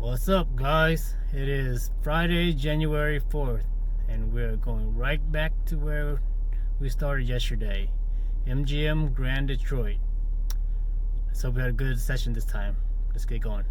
What's up, guys? It is Friday, January 4th, and we're going right back to where we started yesterday, MGM Grand Detroit. Let's hope we had a good session this time. Let's get going.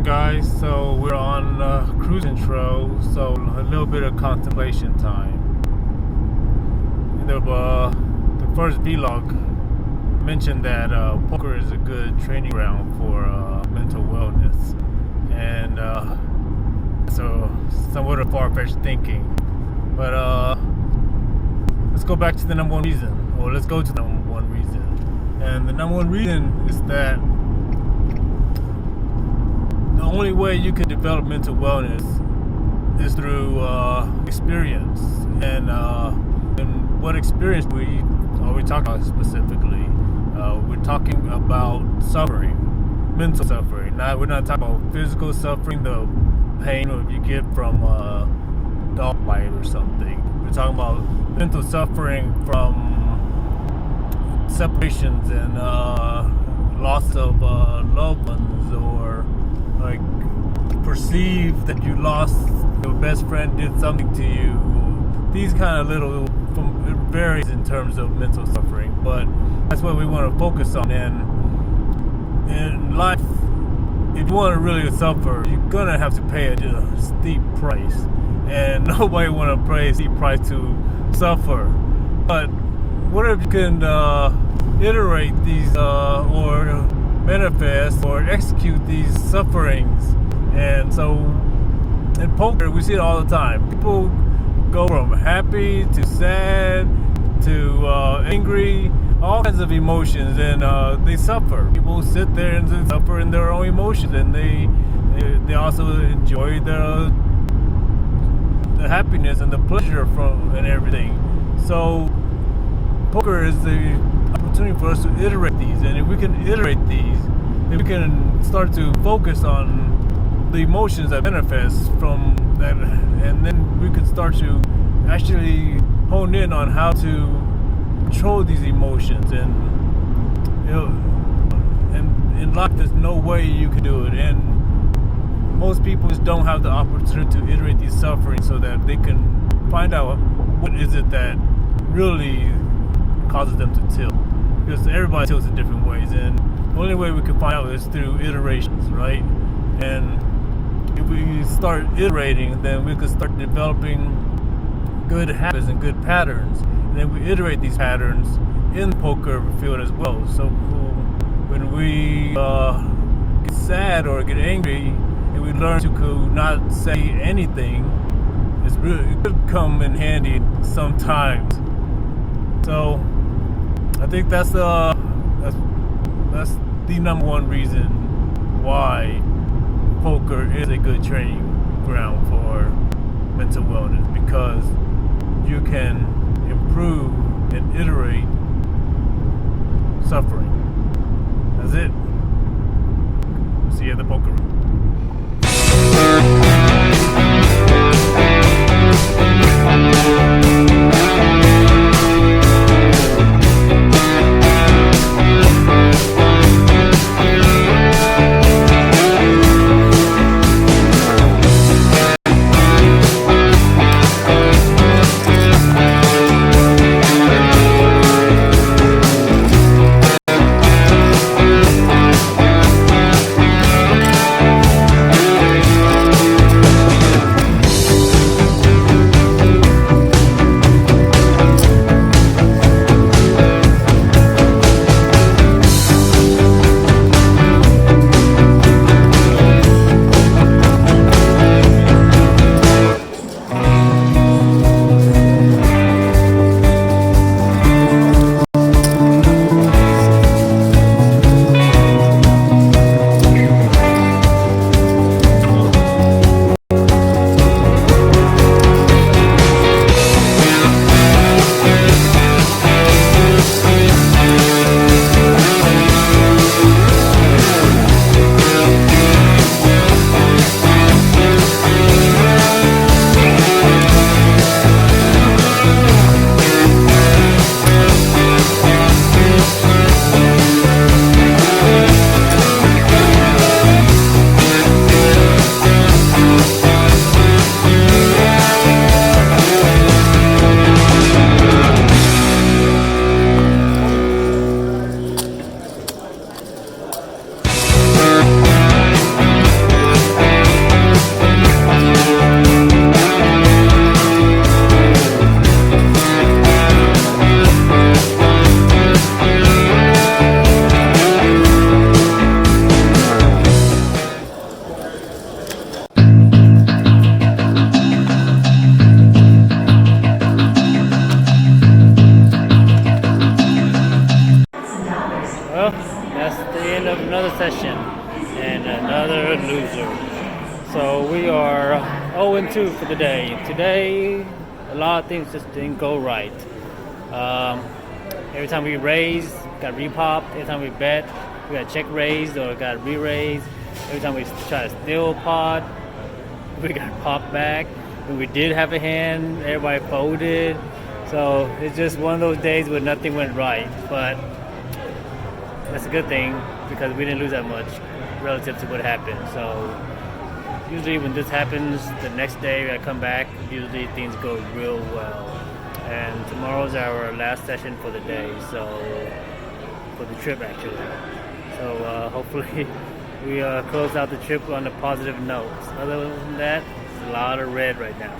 Guys, so we're on cruise intro, so a little bit of contemplation time. The first vlog mentioned that poker is a good training ground for mental wellness, and so somewhat of far-fetched thinking, but let's go back to the number one reason, or let's go to the number one reason. And the number one reason is that the only way you can develop mental wellness is through experience. And what experience are we talking about specifically? We're talking about suffering, mental suffering. We're not talking about physical suffering, the pain or you get from a dog bite or something. We're talking about mental suffering from separations and loss of loved ones, or like perceive that you lost your best friend did something to you. These kind of little, it varies in terms of mental suffering, but that's what we want to focus on. And in life, if you want to really suffer, you're gonna have to pay a steep price, and nobody want to pay a steep price to suffer. But what if you can iterate these or manifest or execute these sufferings? And so in poker we see it all the time. People go from happy to sad to angry, all kinds of emotions, and they suffer. People sit there and suffer in their own emotions, and they also enjoy the happiness and the pleasure from and everything. So poker is the opportunity for us to iterate these, and if we can iterate these, if we can start to focus on the emotions that manifest from that, and then we can start to actually hone in on how to control these emotions. And and in life there's no way you can do it, and most people just don't have the opportunity to iterate these sufferings so that they can find out what is it that really causes them to tilt, because everybody tilts in different ways, and the only way we can find out is through iterations, right? And if we start iterating, then we can start developing good habits and good patterns, and then we iterate these patterns in the poker field as well. So when we get sad or get angry, and we learn to not say anything, it could come in handy sometimes. So I think that's the number one reason why poker is a good training ground for mental wellness, because you can improve and iterate suffering. That's it. See you at the poker room. and another loser. So we are 0-2 for the day. Today, a lot of things just didn't go right. Every time we raise, got repopped. Every time we bet, we got check raised or got re-raised. Every time we try to steal a pot, we got popped back. When we did have a hand, everybody folded. So it's just one of those days where nothing went right. But that's a good thing because we didn't lose that much relative to what happened. So usually when this happens, the next day I come back, usually things go real well. And tomorrow's our last session for the day, so for the trip actually. So hopefully we close out the trip on a positive note. Other than that, it's a lot of red right now.